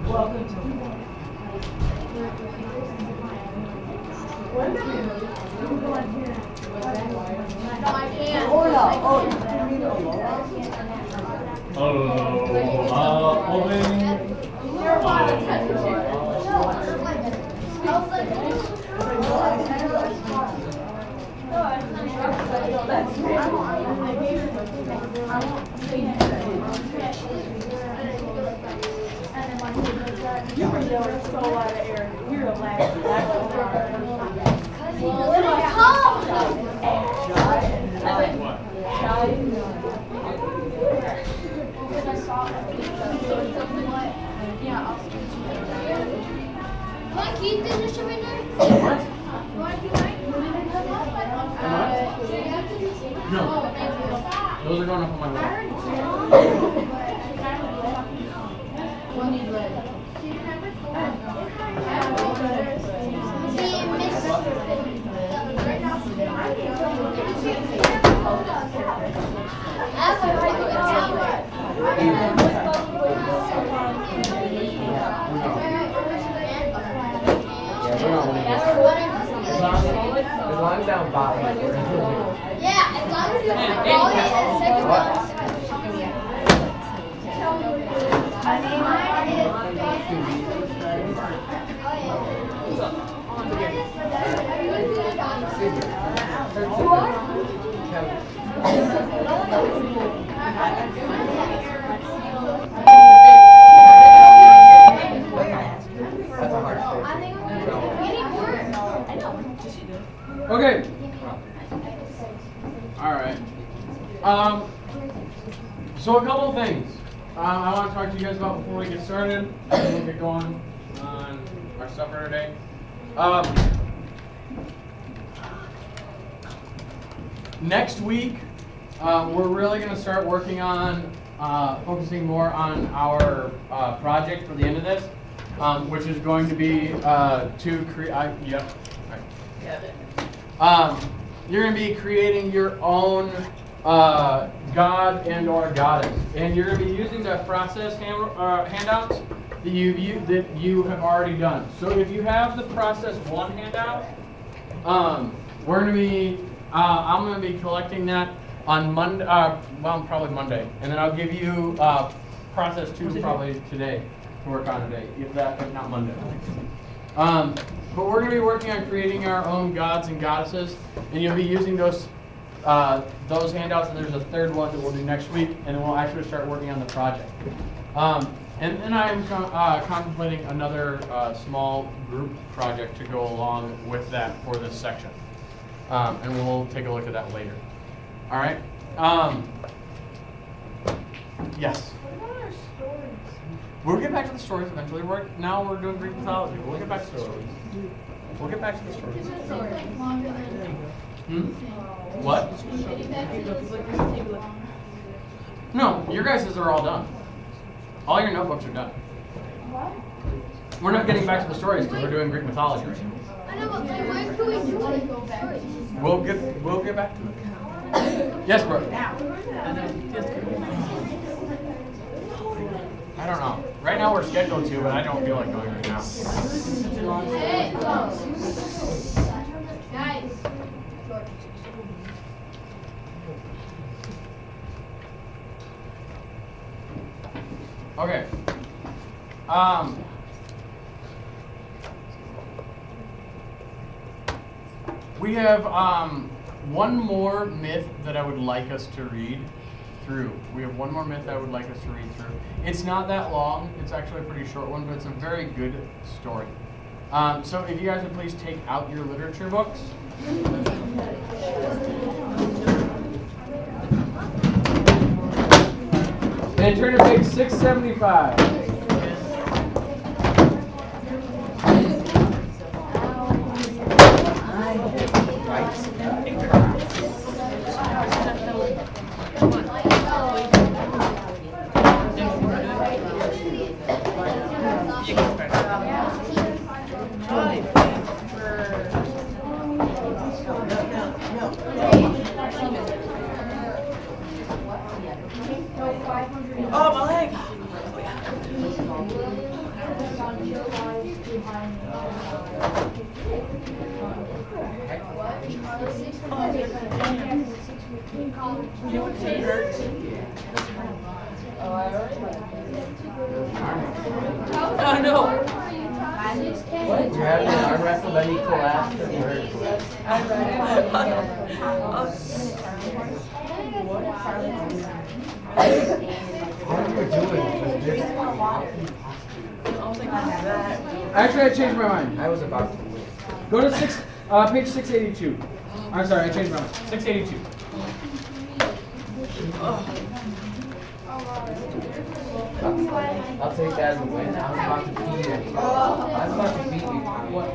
Welcome to No, I can't. Aloha. Oh, did you mean Aloha? You're fine. You were never so out of air. You're relaxed. Can I keep this or something there? What? You want to keep mine? No. Those are going up on my wall. One need red. See, Miss. As long as I'm bottom. Yeah, as long as you have quality and second one. That's a hard statement. Okay. All right. So a couple things I want to talk to you guys about before we get started. We'll get going on our stuff for today. Next week, we're really going to start working on focusing more on our project for the end of this, which is going to be to create. Yep. You're going to be creating your own god and or goddess, and you're going to be using the process handouts that you have already done. So if you have the process 1 handout, we're going to be I'm going to be collecting that on Monday. Well, probably Monday, and then I'll give you process 2 probably today to work on today, if not Monday. But we're going to be working on creating our own gods and goddesses, and you'll be using those handouts, and there's a third one that we'll do next week, and then we'll actually start working on the project. And then I'm contemplating another small group project to go along with that for this section. And we'll take a look at that later. All right? Yes? We'll get back to the stories eventually. Now we're doing Greek mythology. We'll get back to the stories. We'll get back to the stories. What? No, your guys' are all done. All your notebooks are done. We're not getting back to the stories because we're doing Greek mythology right now. I know, but when can we do it? We'll get back to it. Yes, bro. I don't know. Right now we're scheduled to, but I don't feel like going right now. Hey, guys. Okay. We have one more myth that I would like us to read through. We have one more myth I would like us to read through. It's not that long. It's actually a pretty short one, but it's a very good story. So if you guys would please take out your literature books. And turn to page 675. Oh, my leg! Oh no. What? You're having an arm wrestle, then you collapse and hurt. What are you doing? Actually, I changed my mind. I was about to. Go to page 682. I'm sorry, I changed my mind. 682. I'll take that as a win. I was about to beat you. I was about to beat you. What?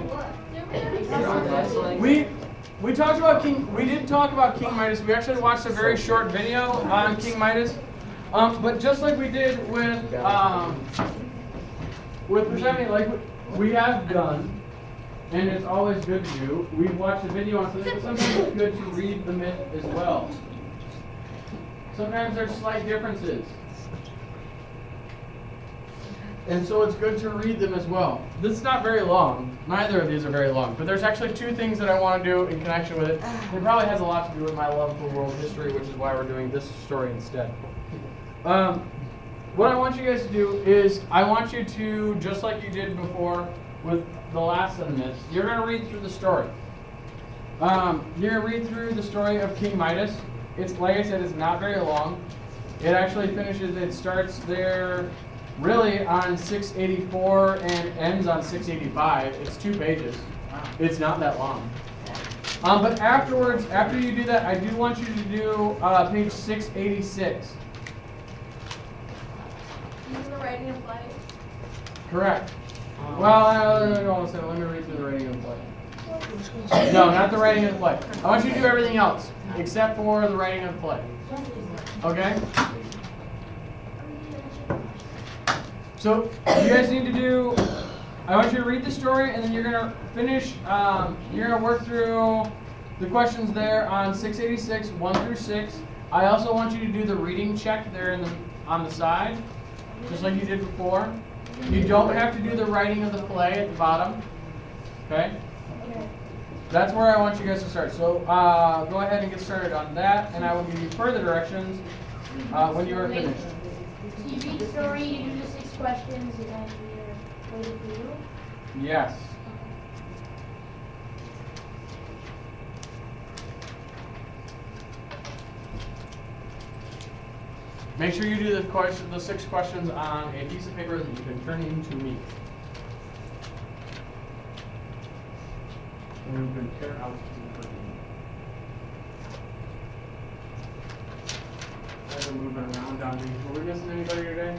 We talked about King. We did talk about King Midas. We actually watched a very short video on King Midas. But just like we did with Persephone, like we have done, and it's always good to do. We've watched a video on something, but sometimes it's good to read the myth as well. Sometimes there's slight differences. And so it's good to read them as well. This is not very long. Neither of these are very long. But there's actually two things that I want to do in connection with it. It probably has a lot to do with my love for world history, which is why we're doing this story instead. What I want you guys to do is, I want you to, just like you did before with the last of this, you're going to read through the story. You're going to read through the story of King Midas. It's, like I said, it's not very long. It actually finishes, it starts there really on 684 and ends on 685. It's 2 pages. It's not that long. But afterwards, after you do that, I do want you to do page 686. Using the writing and play. Correct. Well, let me read through the writing and play. No, not the writing and play. I want you to do everything else except for the writing and play. Okay? So you guys need to do, I want you to read the story, and then you're going to finish, you're going to work through the questions there on 686, 1 through 6. I also want you to do the reading check there on the side, just like you did before. You don't have to do the writing of the play at the bottom. Okay? That's where I want you guys to start. So go ahead and get started on that, and I will give you further directions when you are finished. So you read the story, you do the 6 questions, and then you're waiting for you? Yes. Make sure you do the 6 questions on a piece of paper that you can turn in to me. And you can tear out the curtain. As I'm moving around down here. Were we missing anybody today?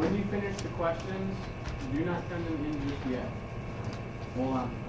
when you finish the questions, do not turn them in just yet. Hold on.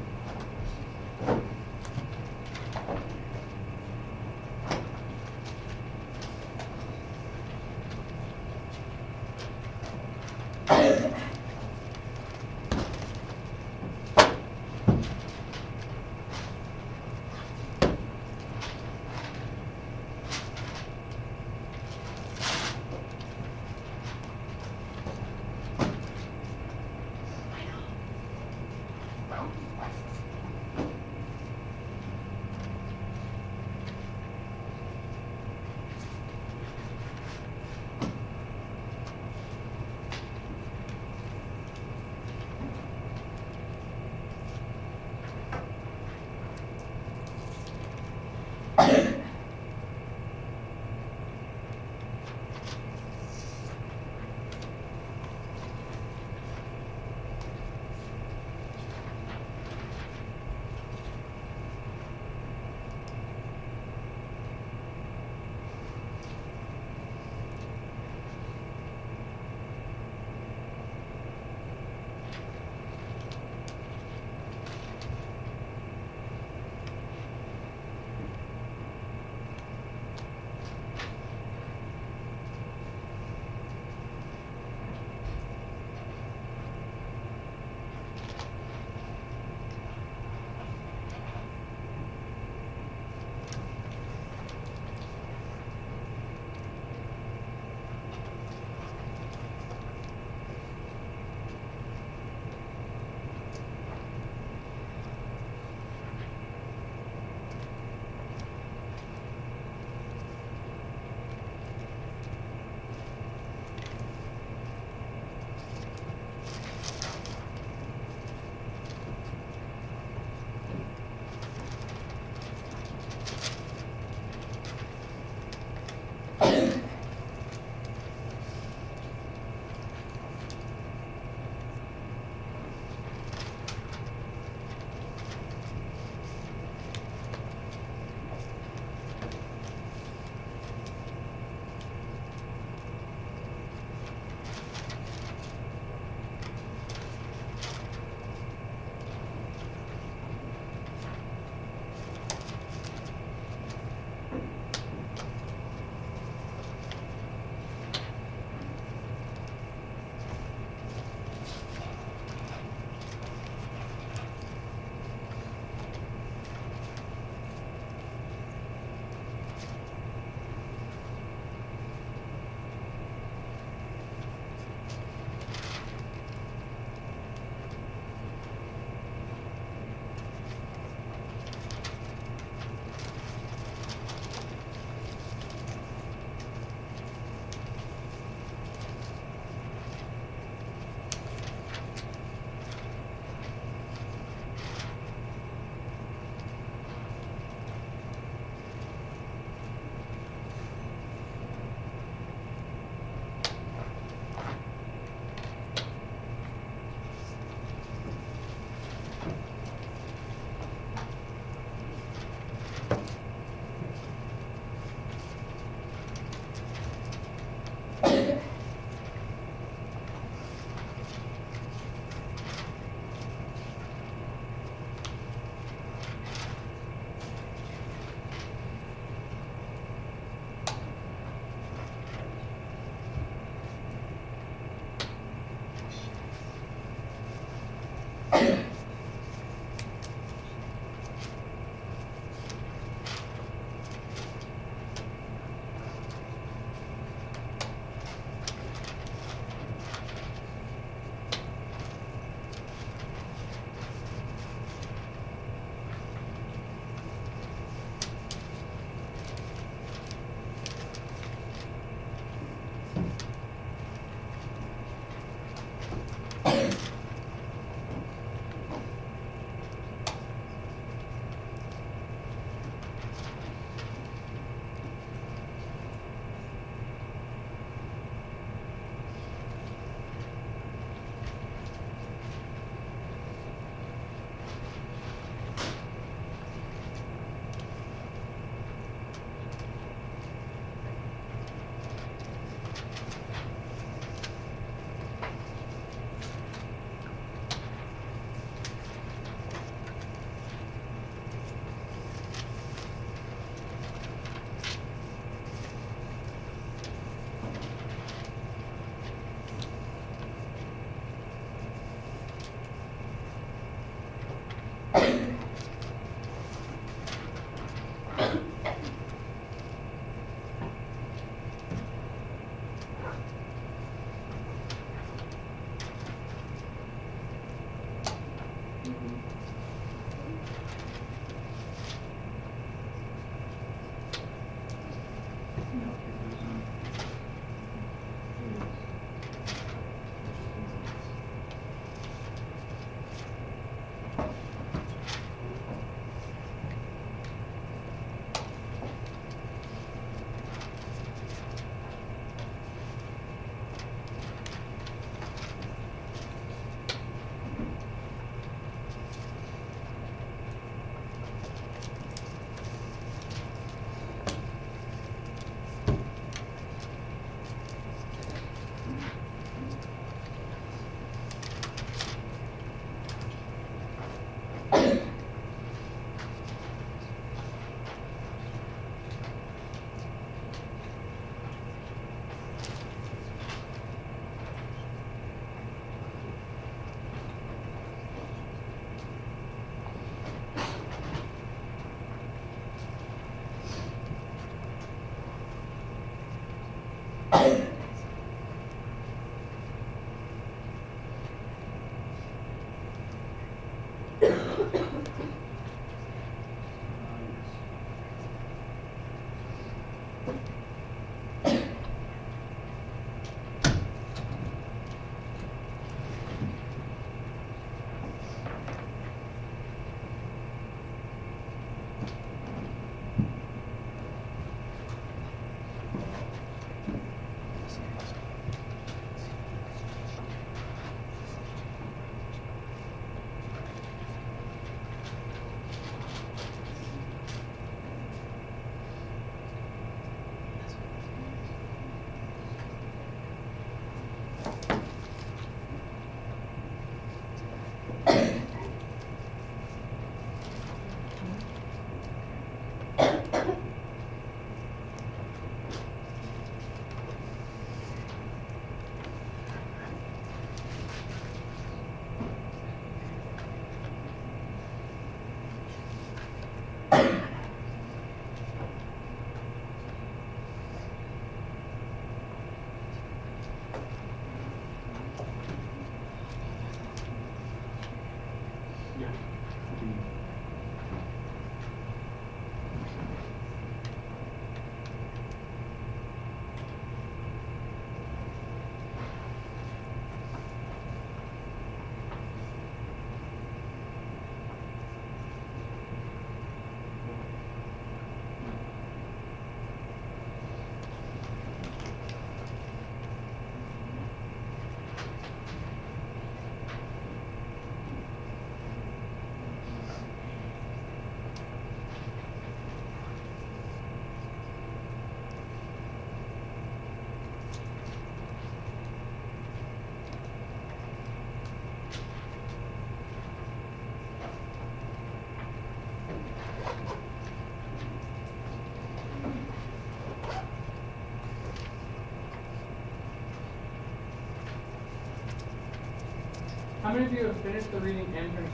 How many of you have finished the reading and finished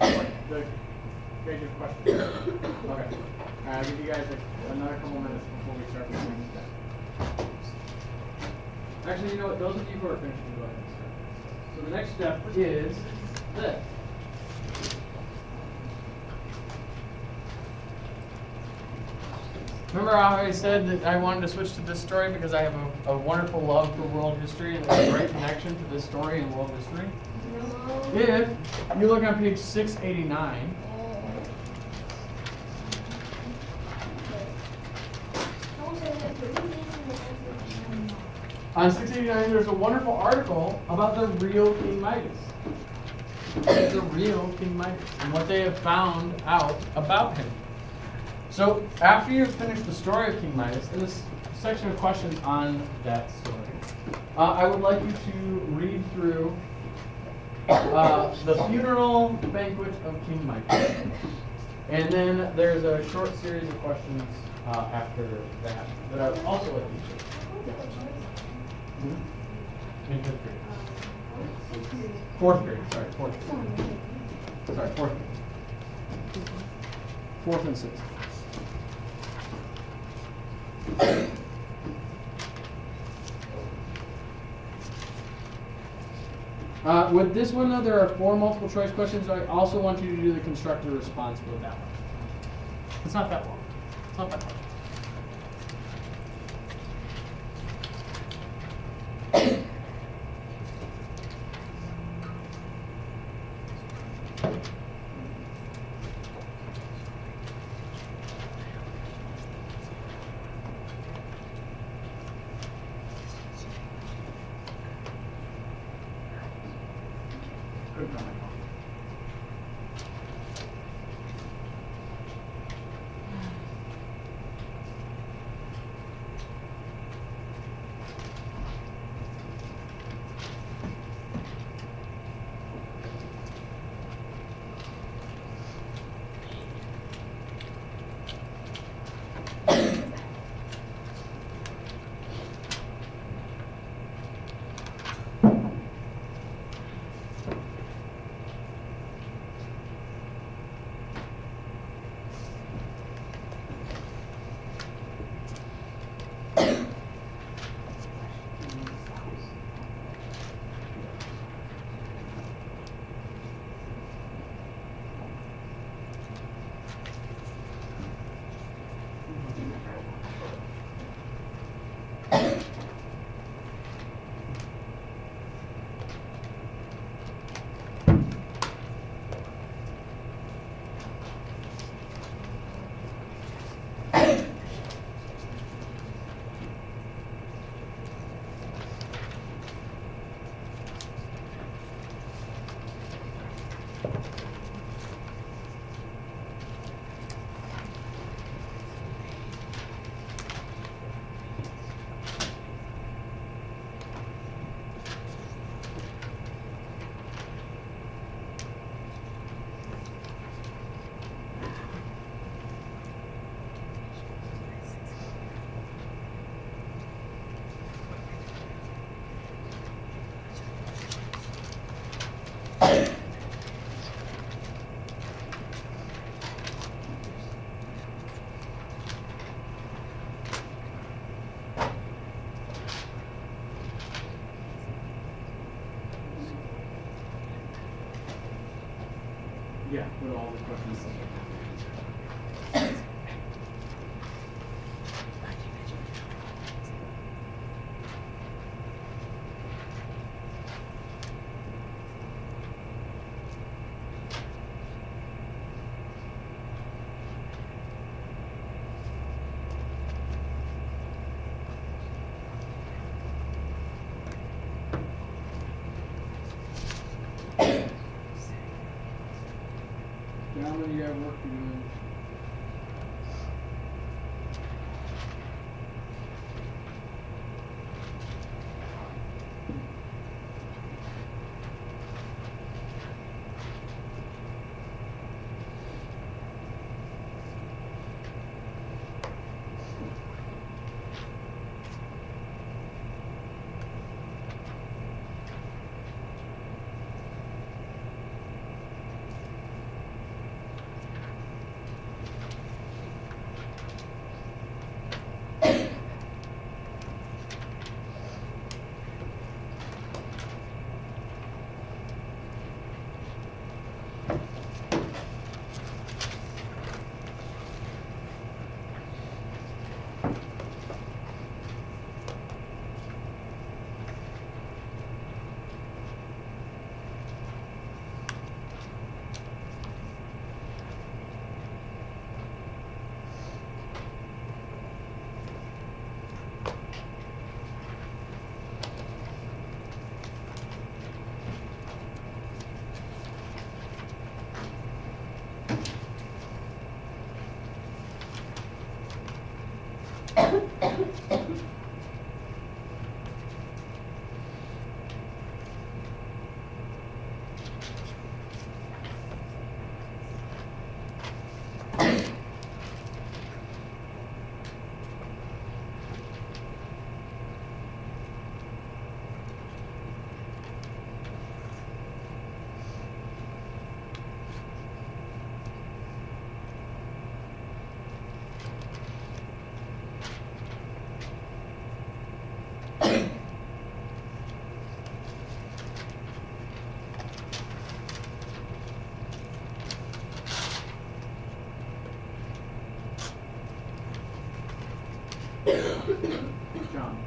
the page of questions? Okay. I'll give you guys another couple minutes before we start the next step. Actually, you know what? Those of you who are finished can go ahead and start. So the next step is this. Remember how I said that I wanted to switch to this story because I have a wonderful love for world history and a great connection to this story and world history? If you look on page 689, on 689 there's a wonderful article about the real King Midas. The real King Midas and what they have found out about him. So after you've finished the story of King Midas, in this section of questions on that story, I would like you to read through the funeral banquet of King Midas. And then there's a short series of questions after that I would also like you to. In fifth grade. Fourth grade, sorry, fourth grade. Sorry, fourth grade. Fourth and sixth. With this one, though, there are 4 multiple choice questions. So I also want you to do the constructor response with that one. It's not that long. It's not that hard. Yeah, put all the questions. Gentlemen, you have work to do. John.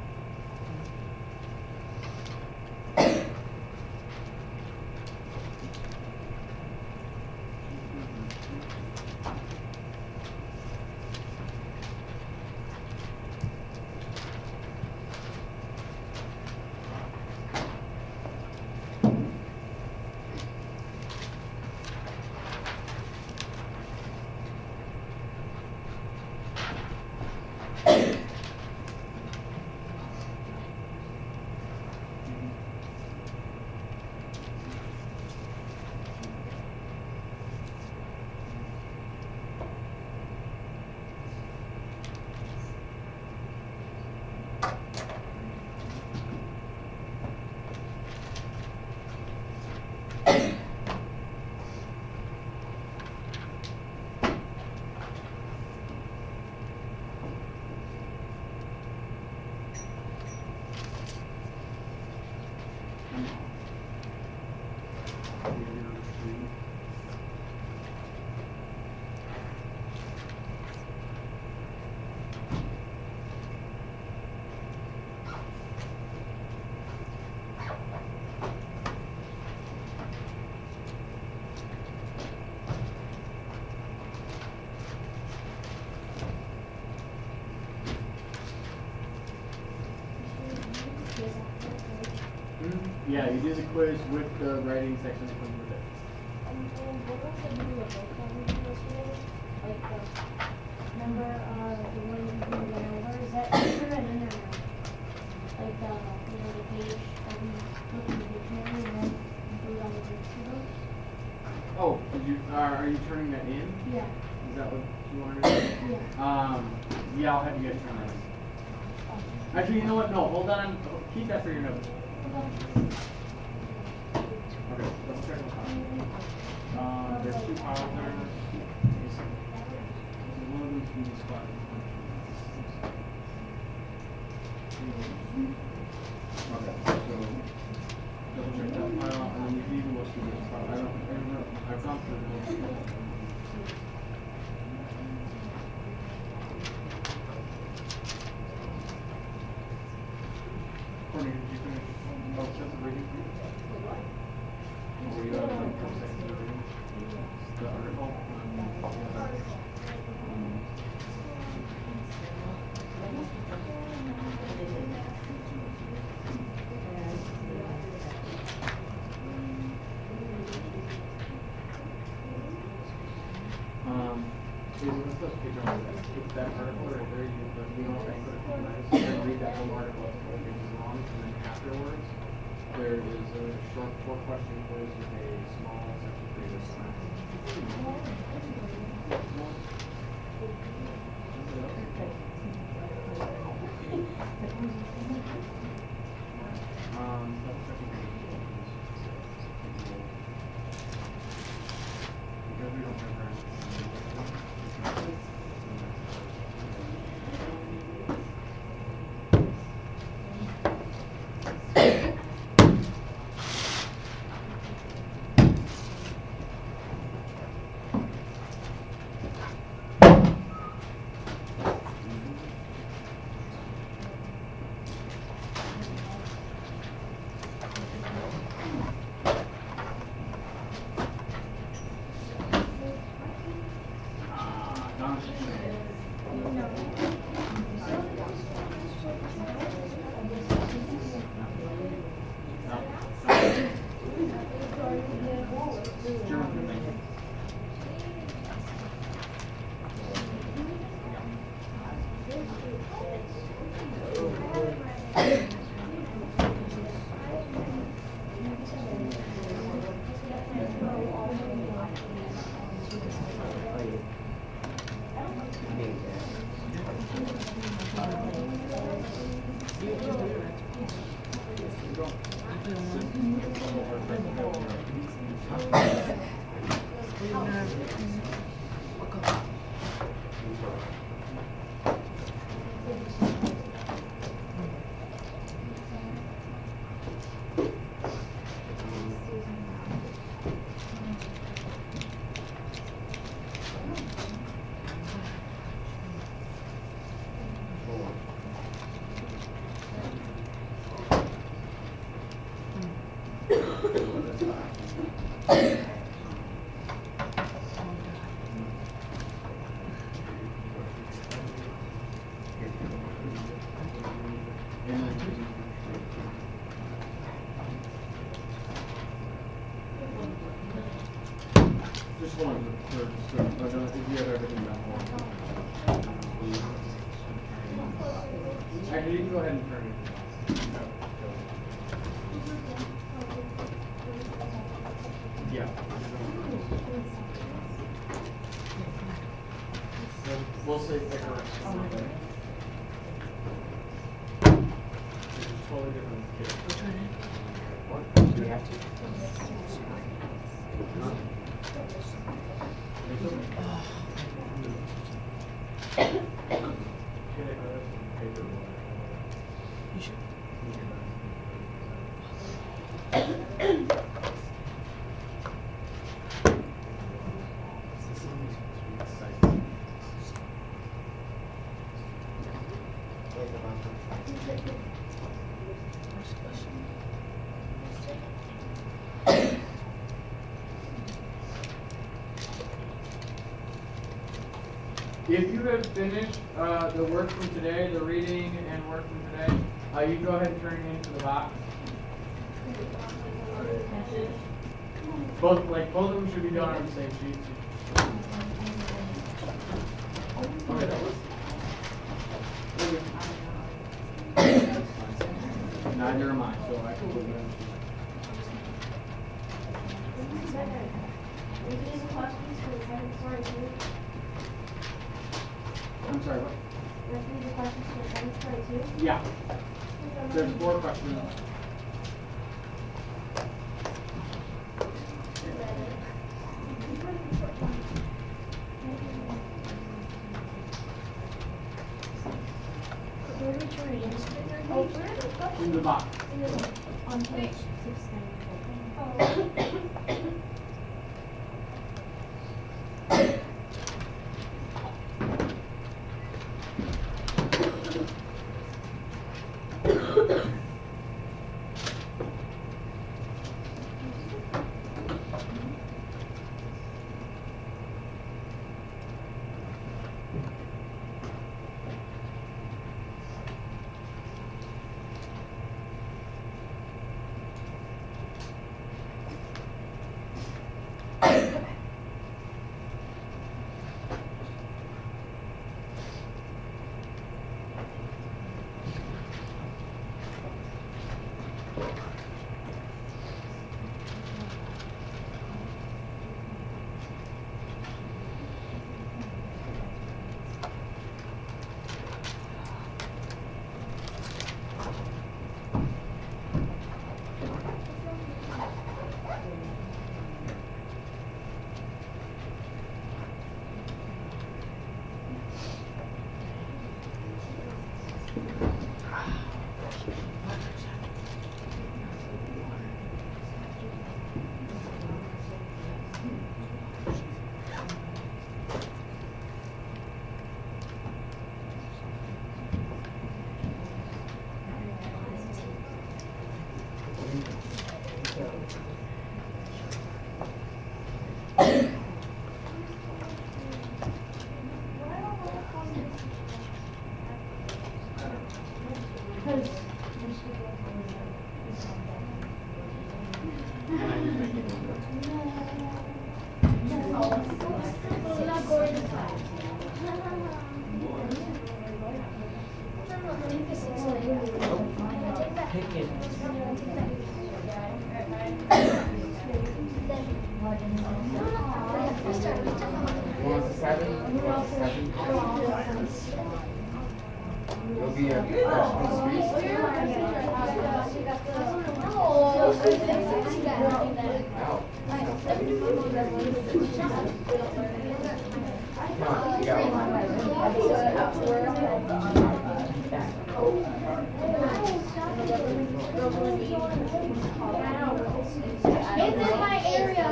Yeah, you do the quiz with the writing section that comes with it. What was the video of both that we did yesterday? Like remember the one we went over? Is that turn that in there now? Like the page that we looked in the dictionary and then put it on the dictionary? Oh, are you turning that in? Yeah. Is that what you want to do? Yeah. Yeah, I'll have you guys turn that in. Actually, you know what? No, hold on. Keep that for your notes. Okay, double check the file. There's two files there. One of them's being spotted. Okay, so double check that file, and then you can even look through this file. I don't know. I've gone through the whole Courtney, did you finish both sets of reading? Were you on the first section of reading? The article? Is this page on that article right there? You the meal banquet of nice. And read that whole article. It's 4 pages long, and then afterwards, there is a short 4-question quiz with a small section for you to sign. Because we don't have Just one for I don't think you have everything done. Actually, you can go ahead and turn it. Yeah. We'll say pick a rest. It's a totally different kid. What? Do we have to? You should. If you have finished the work from today, the reading and work from today, you go ahead and turn it into the box. Both of them should be done on the same sheet. Okay, that was. Neither am I, so I can put it in. I'm sorry, what? Yeah. There's 4 questions. In the box. On page 694. You'll be a professional street. Out. Come on, you got It's in my area.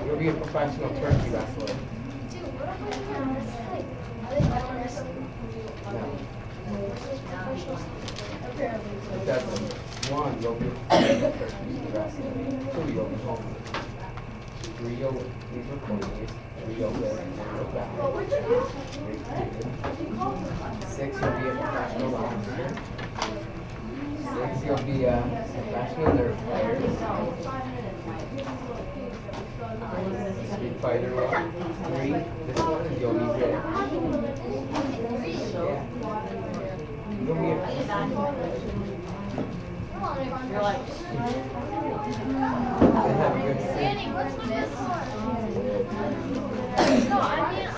You'll be a professional turkey wrestler. That's one, you'll be a professional turkey wrestler. Two, you'll be homeless. Three, you'll leave your police. Three, you'll live and you'll die. Six, you'll be a professional boxer. Six, you'll be a professional nerf player. Street fighter role. Three, this one is you'll be rich. Yeah. You'll be a You're like, they have a good Danny, thing. what's this? No, I mean,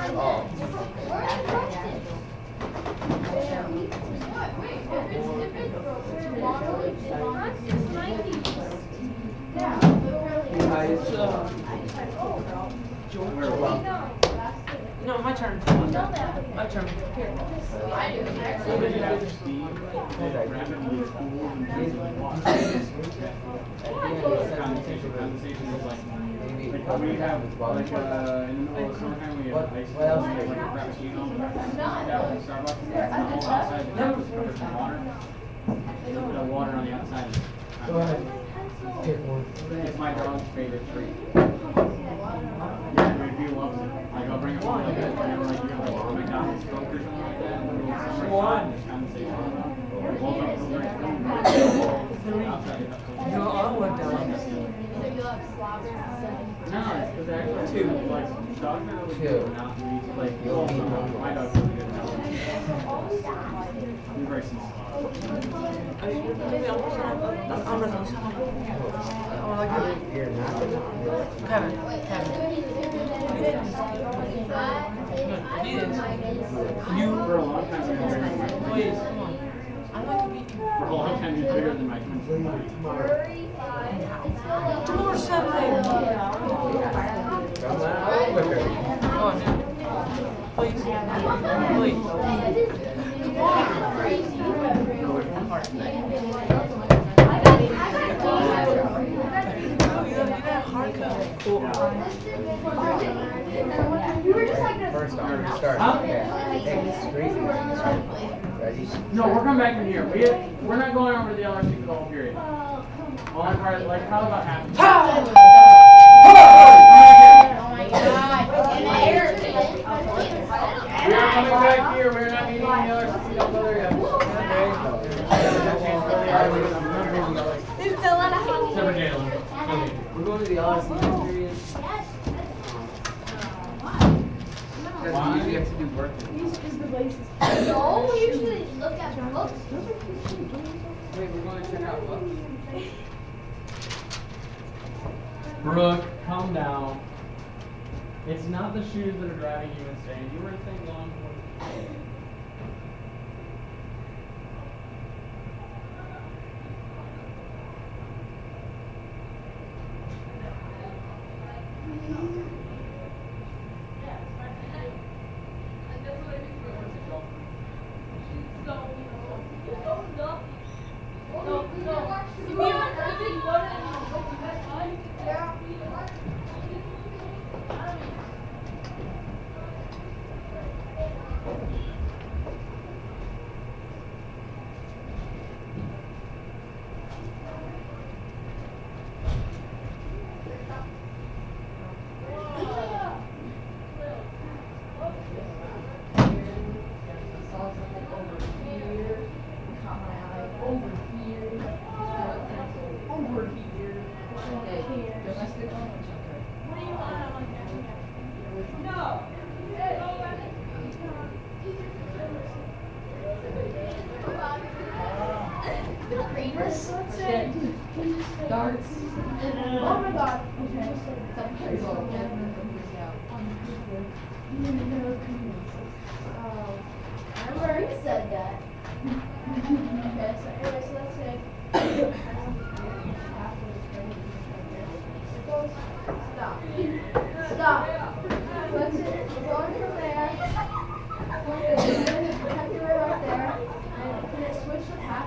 we're interested. no, my turn. My turn. Here. We have Like in the middle of summertime, we have ice what else? like a frappuccino. Down at Starbucks. It's all outside. The top is covered in water. There's a bit of water on the outside. Go ahead. Pick one. It's my dog's favorite treat. Yeah, he loves it. Like I'll bring him home like that. Whenever like you have like a McDonald's Coke or something like that. And it's summertime, it's conversation. Woke up so nice. Outside. No, I went down. No, it's because actually two. Like dogs are really good but not really like You'll be my dog's really good now. He's very small. Maybe I'm gonna. You're not Kevin. You for a long time you've been bigger than my Please, come on. I like to beat you. For a long time you're bigger than my twin sister. Tomorrow's Saturday. Come on over here. Come on, man. Please. Please. Cool. First off, start. Yeah. Hey, straight. Ready? No, we're coming back in here. We're not going over to the LRC for the whole period. Well, I'm probably like probably about half. We are coming back here. We're not meeting the LRC. Don't go there yet. Except for Jalen. We're going to the LRC period. likes to do birthdays. These is the laces. No, we usually look at books. Wait, we're going to check out books? Brooke, calm down. It's not the shoes that are driving you insane. You were in St. Long. Darts. Oh my god. Okay. Remember you said that. Okay, so anyway, so let's say Stop. Let's say we're going from there. Have your right up there. And can it switch to half?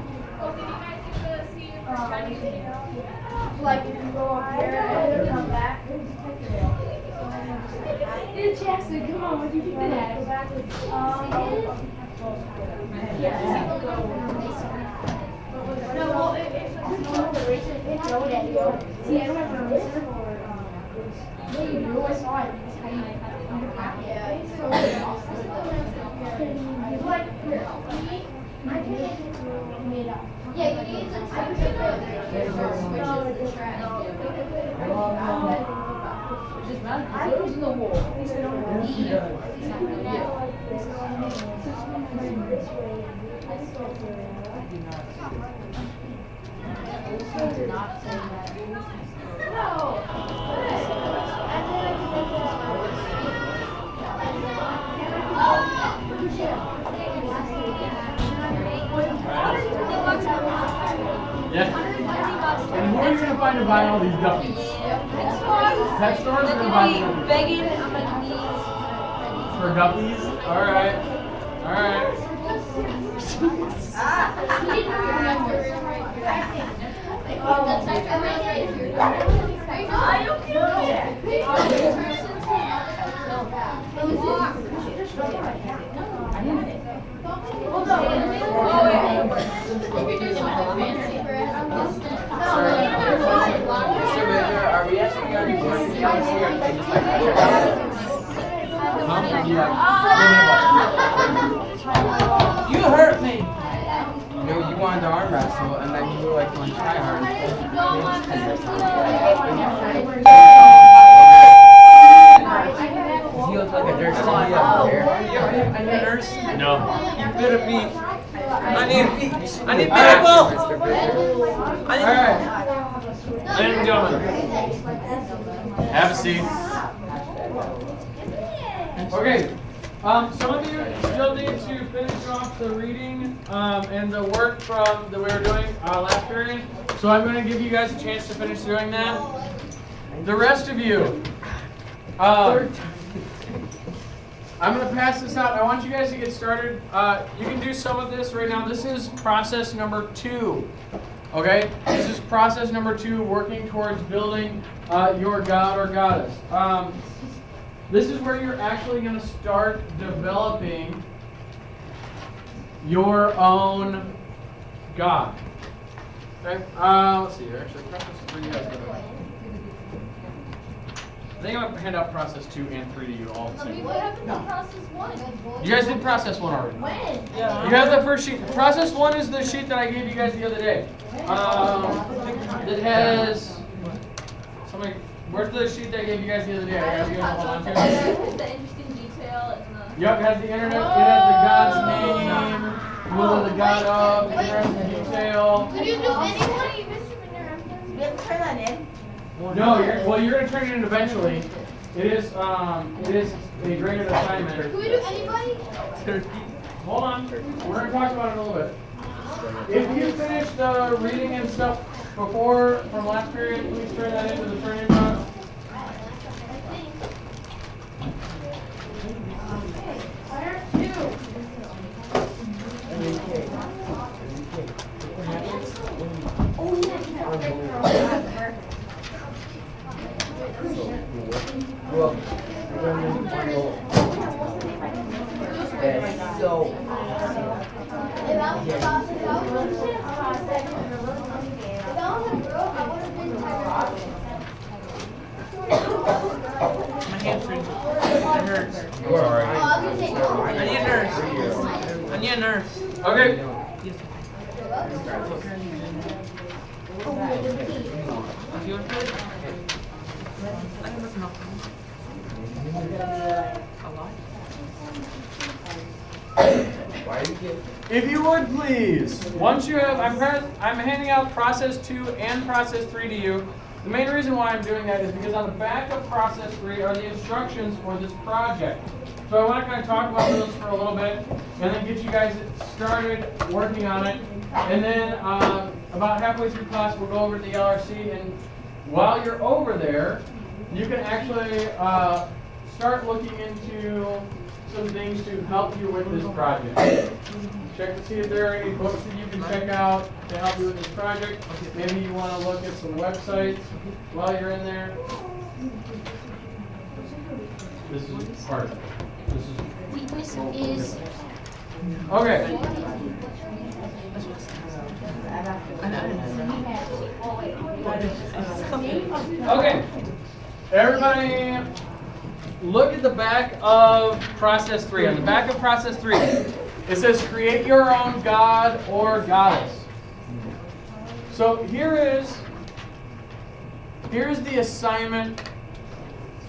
Like if you go up here and then come back, then just take your nail. Dude, Jackson, come on, what do you think that? Go backwards. No, well, if it's not the eraser, it's no way. See, I don't have an eraser or yeah, you do. I saw it. It's how you yeah, it's so awesome. Like here, I can made up. Yeah, you need to type it right there. Switches the track. I was in the wall. Yeah. And who are you gonna find to buy all these guppies? Pet stores are gonna buy the guppies. Begging on my knees. For guppies? Alright. Alright. Mr. Baker, are we actually going to be going to the other or can you just like check out? You hurt me! No, you wanted to arm wrestle and then you were like going to try hard. You look like a nurse to me up here. Are you a nurse? No. You better be. I need Alright, people. Mr. Baker. Alright. Ladies and gentlemen, have a seat. Okay. Some of you still need to finish off the reading and the work from that we were doing last period. So I'm going to give you guys a chance to finish doing that. The rest of you, I'm going to pass this out. I want you guys to get started. You can do some of this right now. This is process number 2. Okay? This is process number 2, working towards building your god or goddess. This is where you're actually going to start developing your own god. Okay? Let's see here. Actually, process 3 has the... I think I'm going to hand out process 2 and 3 to you all at the same time. What happened to process 1? You guys did process 1 already. When? You have the first sheet. Process 1 is the sheet that I gave you guys the other day. It has... Somebody... Where's the sheet that I gave you guys the other day? Are you guys going to hold on to it? The interesting detail in the Yep, it has the internet, it has the God's name, will of the God of, interesting detail. Could you do anybody, Mr. Manera? We have to turn that in. No, you're gonna turn it in eventually. It is a graded assignment. Could we do anybody? Hold on, we're gonna talk about it a little bit. If you finish the reading and stuff before, from last period, please turn that into the turn-in box. Well, that's so. If I was a girl, I would have been My hamstring. It hurts. You're alright. I need a nurse. I need a nurse. Okay. If you want to do it, I can listen up. A lot. Why do you get? If you would please, once you have, I'm handing out process 2 and process 3 to you. The main reason why I'm doing that is because on the back of process 3 are the instructions for this project. So I want to kind of talk about those for a little bit and then get you guys started working on it. And then about halfway through class, we'll go over to the LRC, and while you're over there, you can actually start looking into some things to help you with this project. Check to see if there are any books that you can check out to help you with this project. Maybe you want to look at some websites while you're in there. This is part of it. Weakness is. Okay. Okay. Everybody, look at the back of process 3. On the back of process 3, it says create your own god or goddess. So here's the assignment.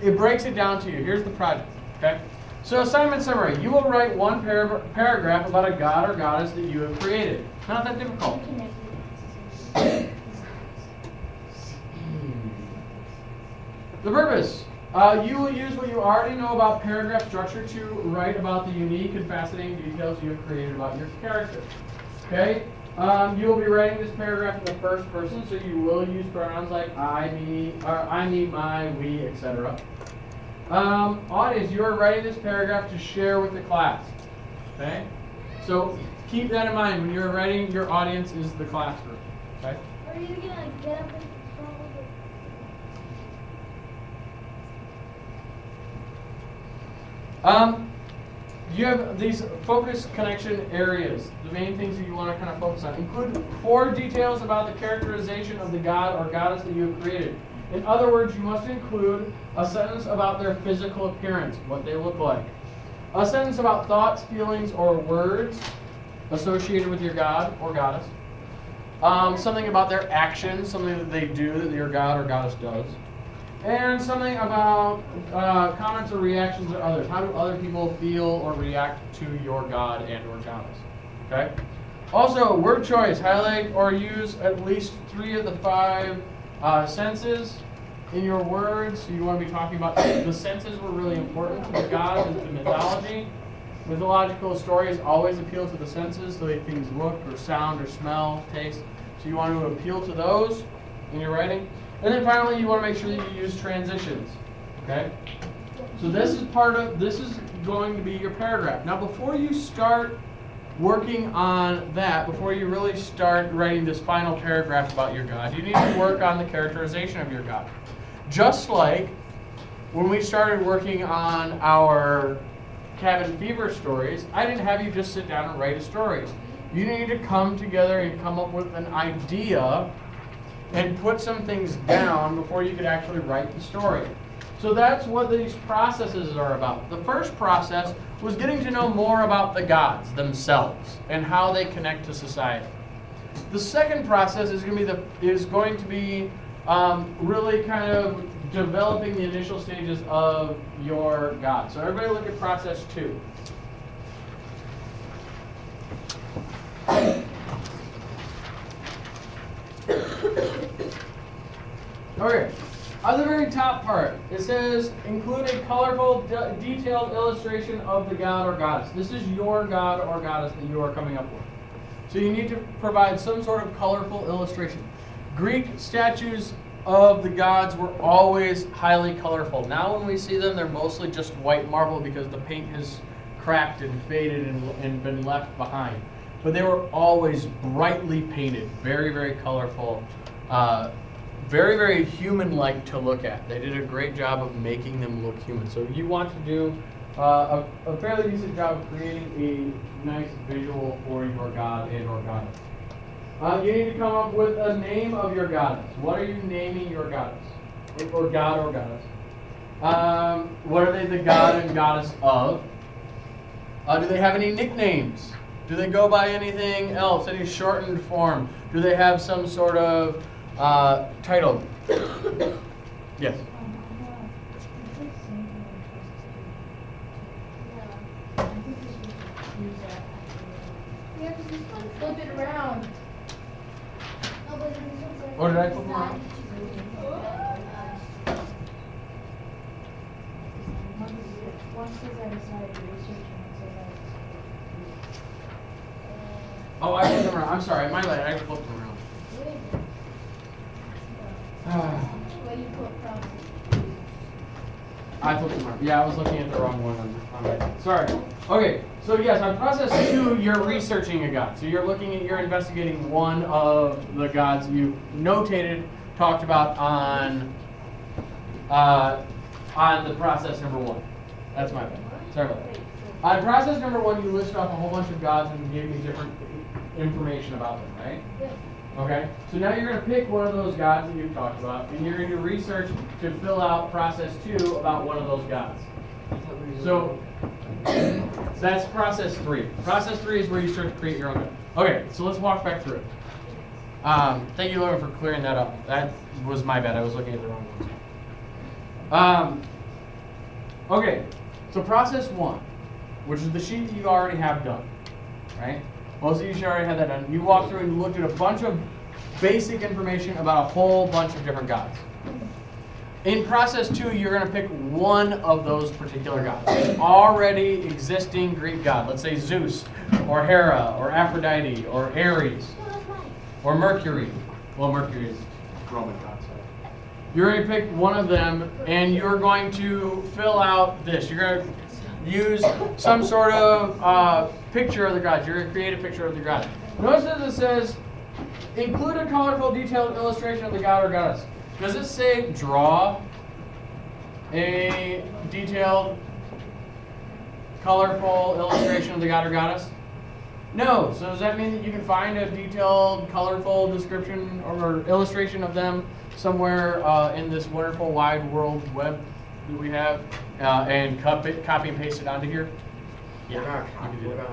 It breaks it down to you. Here's the project. Okay. So assignment summary. You will write one paragraph about a god or goddess that you have created. Not that difficult. The purpose. You will use what you already know about paragraph structure to write about the unique and fascinating details you have created about your character. Okay? You will be writing this paragraph in the first person, so you will use pronouns like I, me, my, we, etc. Audience, you are writing this paragraph to share with the class. Okay? So keep that in mind when you're writing, your audience is the classroom. Okay? Are you gonna get up and You have these focus connection areas, the main things that you want to kind of focus on. Include 4 details about the characterization of the god or goddess that you have created. In other words, you must include a sentence about their physical appearance, what they look like. A sentence about thoughts, feelings, or words associated with your god or goddess. Something about their actions, something that they do that your god or goddess does. And something about comments or reactions to others. How do other people feel or react to your god and or goddess? Okay? Also, word choice. Highlight or use at least 3 of the 5 senses in your words. So you want to be talking about the senses were really important to the gods and to mythology. Mythological stories always appeal to the senses, the way things look or sound or smell, taste. So you want to appeal to those in your writing. And then finally, you want to make sure that you use transitions. Okay? So this is going to be your paragraph. Now, before you start working on that, before you really start writing this final paragraph about your god, you need to work on the characterization of your god. Just like when we started working on our cabin fever stories, I didn't have you just sit down and write a story. You need to come together and come up with an idea and put some things down before you could actually write the story. So that's what these processes are about. The first process was getting to know more about the gods themselves and how they connect to society. The second process is going to be really kind of developing the initial stages of your God. So everybody look at process 2. Okay, on the very top part, it says include a colorful, detailed illustration of the god or goddess. This is your god or goddess that you are coming up with. So you need to provide some sort of colorful illustration. Greek statues of the gods were always highly colorful. Now when we see them, they're mostly just white marble because the paint has cracked and faded and been left behind. But they were always brightly painted, very, very colorful, very, very human-like to look at. They did a great job of making them look human. So you want to do a fairly decent job of creating a nice visual for your god and or goddess. You need to come up with a name of your goddess. What are you naming your goddess? Or god or goddess? What are they the god and goddess of? Do they have any nicknames? Do they go by anything else, any shortened form? Do they have some sort of title? Yes. Yeah, because this one flip it around. Or did I flip them around? Oh, I flipped them around. I'm sorry, my bad. I flipped them around. What you put process? I flipped them around. Yeah, I was looking at the wrong one on my. Sorry. Okay, so yes, on process 2, you're researching a god. So you're investigating one of the gods you notated, talked about on the process number 1. That's my bad. Sorry about that. On process number 1, you list off a whole bunch of gods and gave me different information about them, right? Okay, so now you're going to pick one of those gods that you've talked about, and you're going to research to fill out process 2 about one of those gods. So that's process 3. Process 3 is where you start to create your own god. Okay, so let's walk back through it. Thank you, Logan, for clearing that up. That was my bad. I was looking at the wrong ones. Okay, so process 1, which is the sheet that you already have done, right? Most of you should already have that done. You walked through and looked at a bunch of basic information about a whole bunch of different gods. In process 2, you're going to pick one of those particular gods. An already existing Greek god. Let's say Zeus, or Hera, or Aphrodite, or Ares, or Mercury. Well, Mercury is Roman god. So you're going to pick one of them, and you're going to fill out this. You're going to use some sort of picture of the god. You're going to create a picture of the god. Notice that it says, include a colorful, detailed illustration of the god or goddess. Does it say draw a detailed, colorful illustration of the god or goddess? No. So does that mean that you can find a detailed, colorful description or illustration of them somewhere in this wonderful wide world web that we have and copy and paste it onto here? Yeah, you can do that.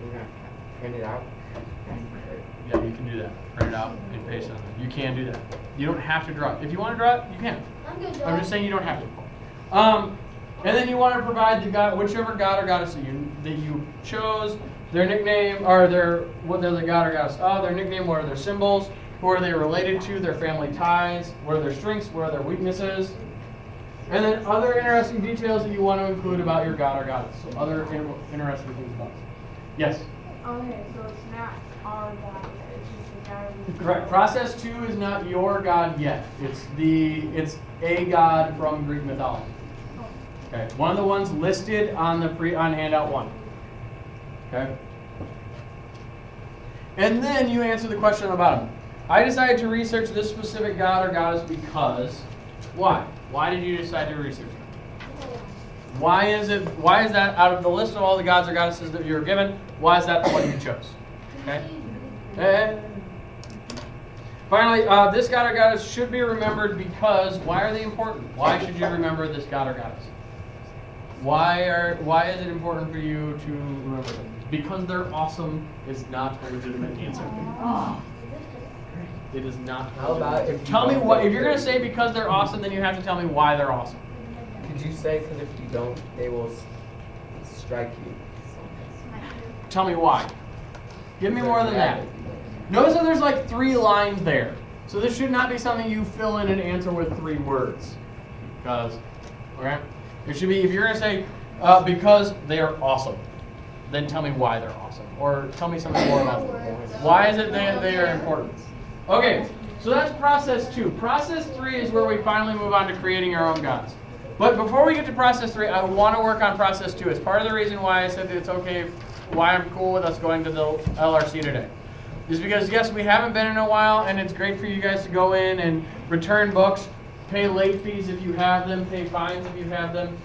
We're gonna print it out. Yeah, you can do that. Print it out and paste it on there. You can do that. You don't have to draw it. If you want to draw it, you can. I'm good, I'm just saying you don't have to. And then you want to provide the god, whichever god or goddess that you chose, their nickname, or what they're the god or goddess of, their nickname, what are their symbols, who are they related to, their family ties, what are their strengths, what are their weaknesses, and then other interesting details that you want to include about your god or goddess. So other interesting things about it. Yes? Okay, so it's not our God yet, it's just the God we Correct. Process 2 is not your god yet. It's a god from Greek mythology. Okay. One of the ones listed on on handout 1. Okay. And then you answer the question about him. I decided to research this specific god or goddess because why? Why did you decide to research it? Why is that out of the list of all the gods or goddesses that you were given, why is that the one you chose? Okay? And finally, this god or goddess should be remembered because why are they important? Why should you remember this god or goddess? Why is it important for you to remember them? Because they're awesome is not a legitimate answer. It is not. How about if you Tell me don't what, go if you're gonna through? say because they're awesome, then you have to tell me why they're awesome. Could you say, because if you don't, they will strike you? Tell me why. Give me more than that. Notice that there's like 3 lines there. So this should not be something you fill in and answer with 3 words. Because, okay? It should be, if you're gonna say, because they are awesome, then tell me why they're awesome. Or tell me something more about them. Why is it they are important? Okay, so that's process 2. Process 3 is where we finally move on to creating our own gods. But before we get to process 3, I want to work on process 2. It's part of the reason why I said that it's okay, why I'm cool with us going to the LRC today. Is because, yes, we haven't been in a while, and it's great for you guys to go in and return books, pay late fees if you have them, pay fines if you have them.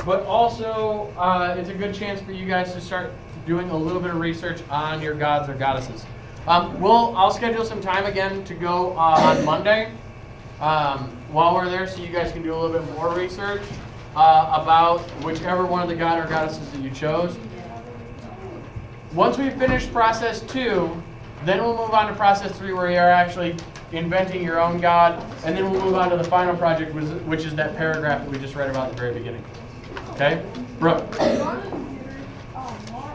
But also, it's a good chance for you guys to start doing a little bit of research on your gods or goddesses. I'll schedule some time again to go on Monday while we're there, so you guys can do a little bit more research about whichever one of the god or goddesses that you chose. Once we finish process 2, then we'll move on to process 3, where you are actually inventing your own god, and then we'll move on to the final project, which is that paragraph that we just read about at the very beginning. Okay? Brooke.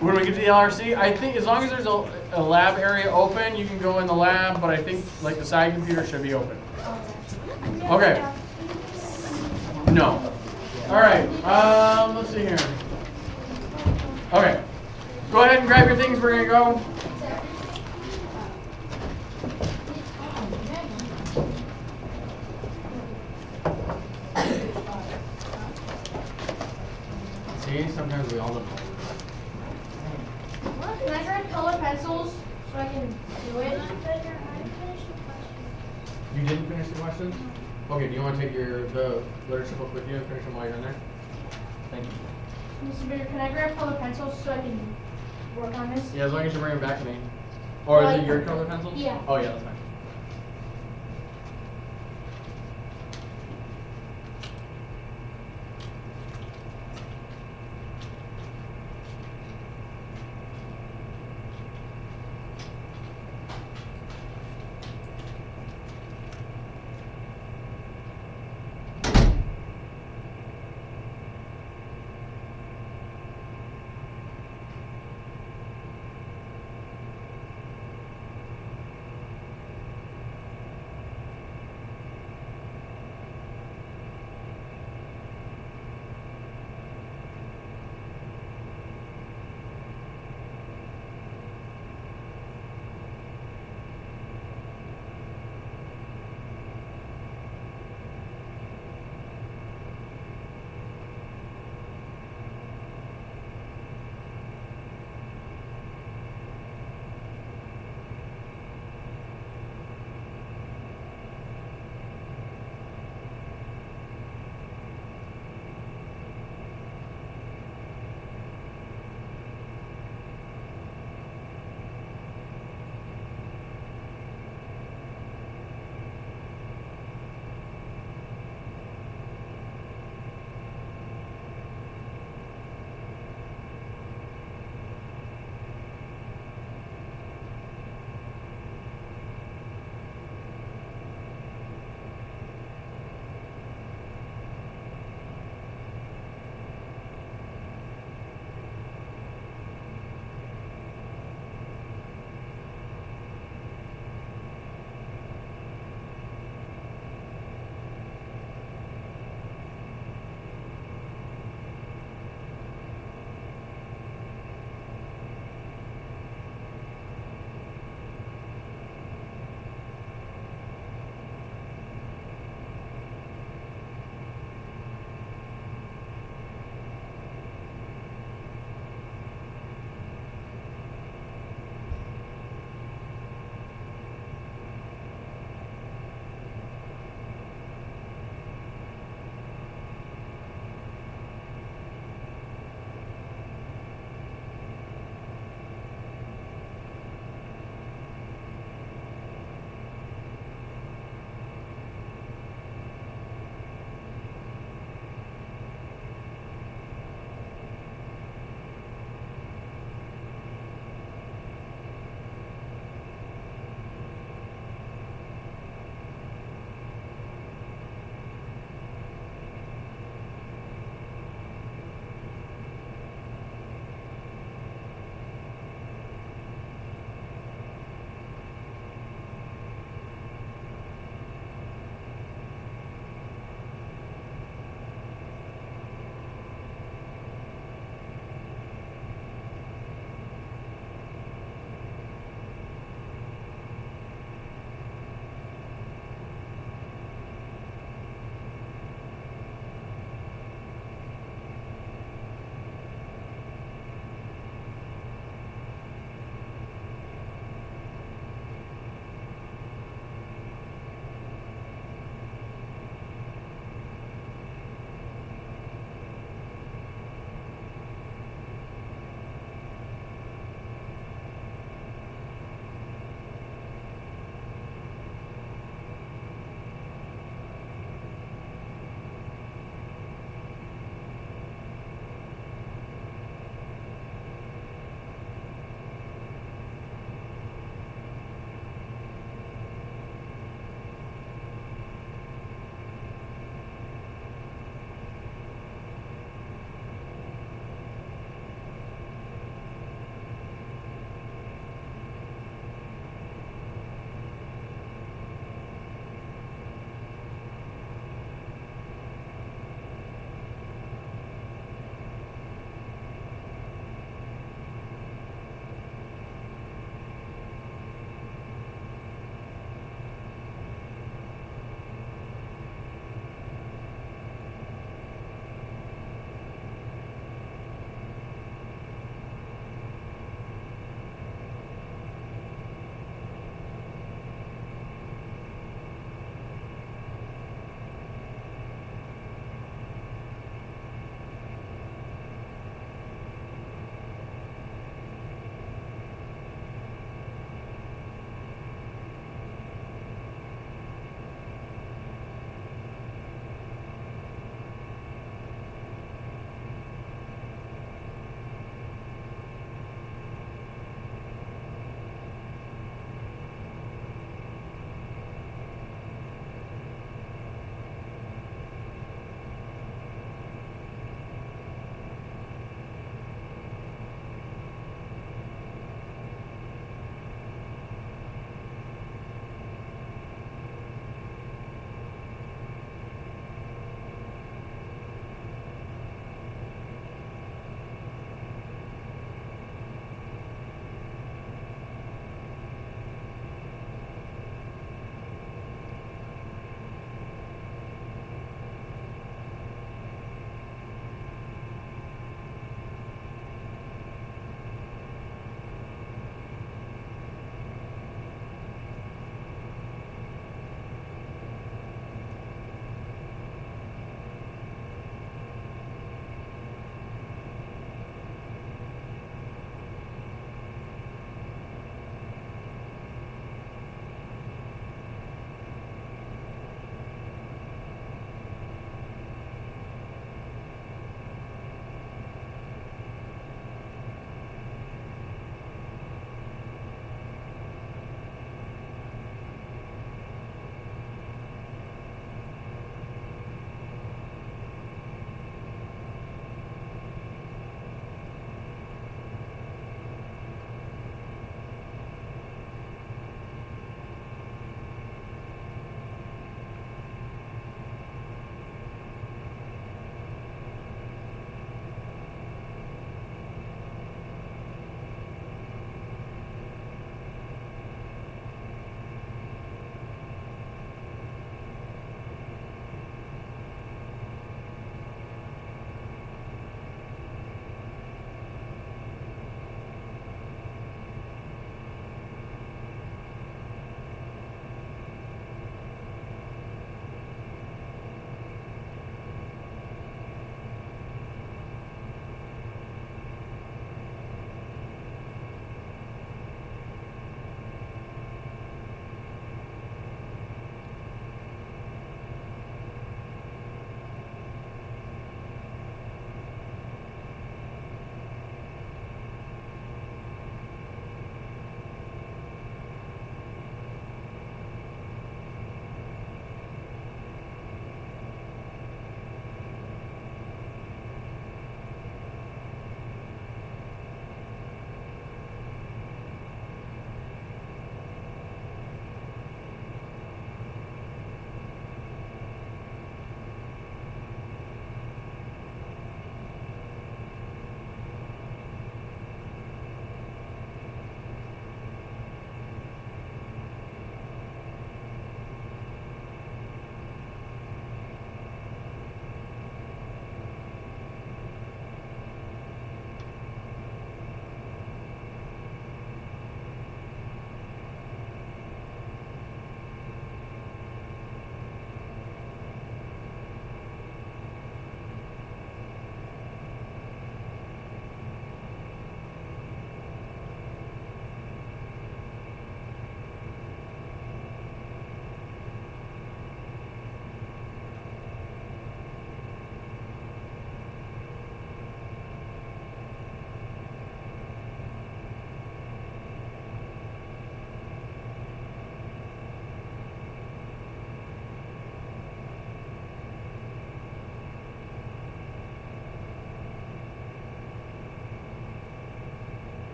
When we get to the LRC, I think as long as there's a lab area open, you can go in the lab, but I think like the side computer should be open. Okay. No. All right. Let's see here. Okay. Go ahead and grab your things. We're gonna go. See, sometimes we all don't know. Can I grab colored pencils so I can do it? You didn't finish the questions? Okay, do you want to take the literature book with you and finish them while you're in there? Thank you. Mr. Bigger, can I grab colored pencils so I can work on this? Yeah, as long as you bring them back to me. Or is it Like- your color pencils? Yeah. Oh yeah, that's fine.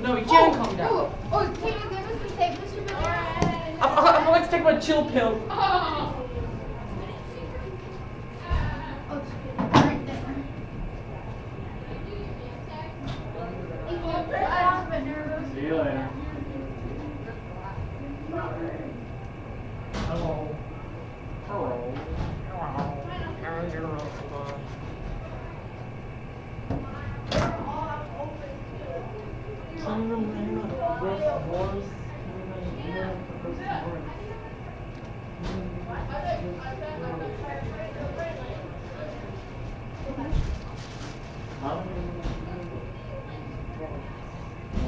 No, you can't calm down. Oh, can you give us some tape, Mr. Banana? I'm going to take my chill pill. Oh, it's right there. Thank you. I was a bit nervous. See you later. Hello. Hello. How's your restaurant? Can you remember Chris Morris?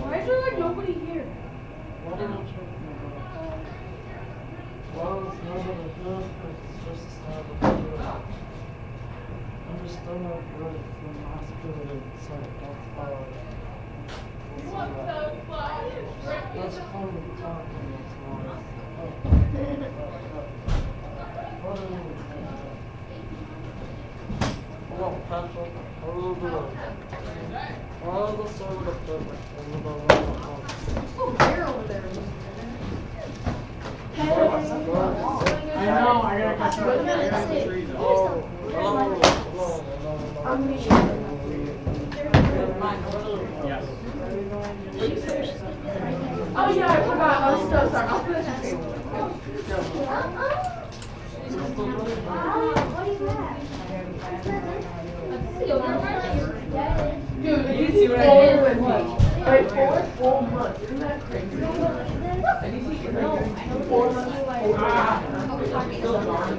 Why is there like nobody here? What are you talking about? Well, it's not gonna do it, it's just a start of the year. I'm just still not good from last period, so that's how that's fun talking this morning. What are you thinking? Hello, Patrick. How are you doing? All the sort of equipment over the wall. So bare over there. I know, I gotta catch up. I gotta The trees up. Oh, hello. Yes. Oh yeah, I forgot. I was so sorry. What is that? Dude, You see what I did? Like 4 months. Isn't that crazy?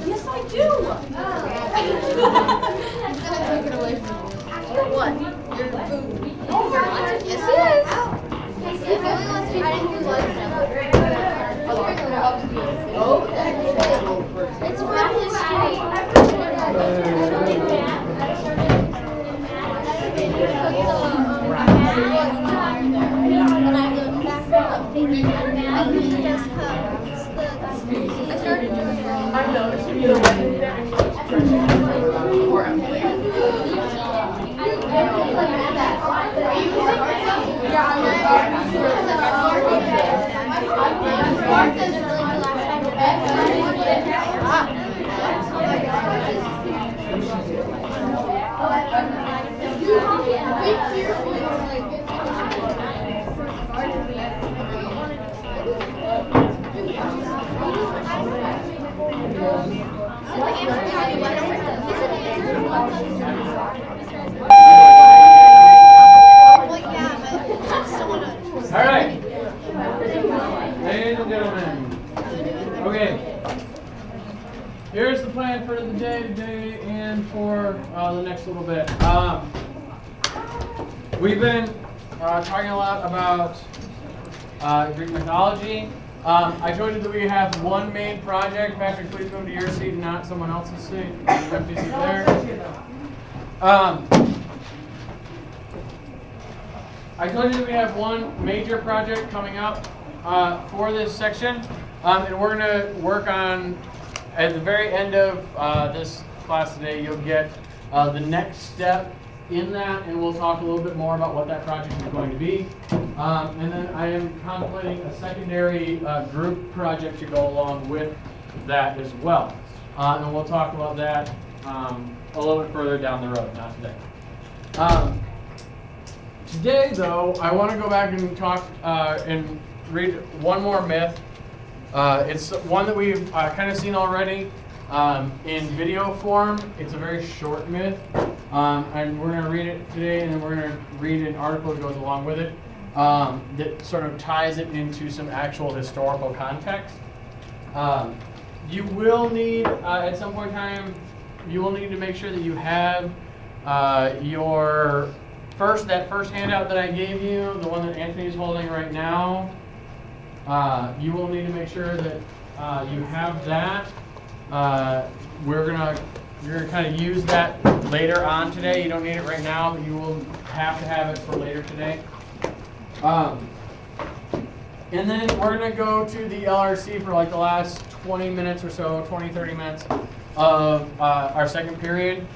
Yes, I do. Take it away from me. What? Your food. Yes, it is. If he only wants to be food lunch, I'll bring him up to me. Oh, it's from his I started doing it. I noticed when you went in there and you were stretching for Emily. All right. Ladies and gentlemen. Okay. Here's the plan for the day today and for the next little bit. We've been talking a lot about Greek mythology. I told you that we have one main project. Patrick, please move to your seat and not someone else's seat. Empty seat there. I told you that we have one major project coming up for this section, and we're going to work on, at the very end of this class today, you'll get the next step in that, and we'll talk a little bit more about what that project is going to be. And then I am contemplating a secondary group project to go along with that as well. And we'll talk about that a little bit further down the road, not today. Today, though, I want to go back and talk and read one more myth. It's one that we've kind of seen already in video form. It's a very short myth, and we're going to read it today, and then we're going to read an article that goes along with it that sort of ties it into some actual historical context. You will need, at some point in time, you will need to make sure that you have your that first handout that I gave you, the one that Anthony's holding right now. You will need to make sure that you have that. You're gonna kind of use that later on today. You don't need it right now, but you will have to have it for later today. And then we're gonna go to the LRC for like the last 20 minutes or so, 20, 30 minutes of our second period,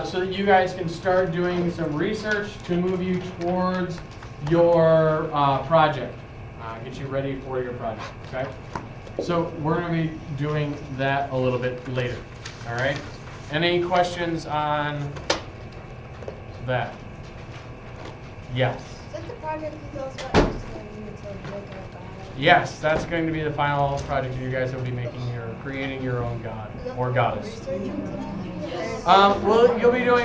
so that you guys can start doing some research to move you towards your project. Get you ready for your project, okay? So we're going to be doing that a little bit later, all right? Any questions on that? Yes. Is that the project you also got to make a God? Yes, that's going to be the final project you guys will be making creating your own god or goddess. Well, you'll be doing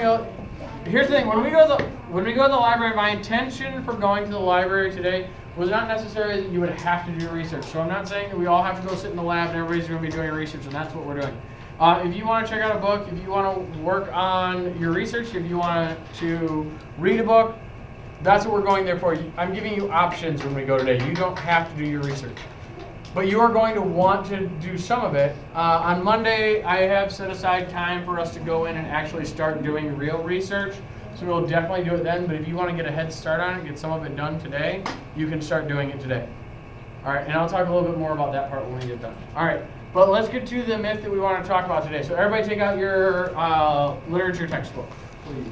here's the thing, when we go to the library, my intention for going to the library today was not necessarily that you would have to do research. So I'm not saying that we all have to go sit in the lab and everybody's going to be doing research, and that's what we're doing. If you want to check out a book, if you want to work on your research, if you want to read a book, that's what we're going there for. I'm giving you options when we go today. You don't have to do your research. But you are going to want to do some of it. On Monday, I have set aside time for us to go in and actually start doing real research. So we'll definitely do it then. But if you want to get a head start on it, get some of it done today, you can start doing it today. All right, and I'll talk a little bit more about that part when we get done. All right, but let's get to the myth that we want to talk about today. So everybody take out your literature textbook, please.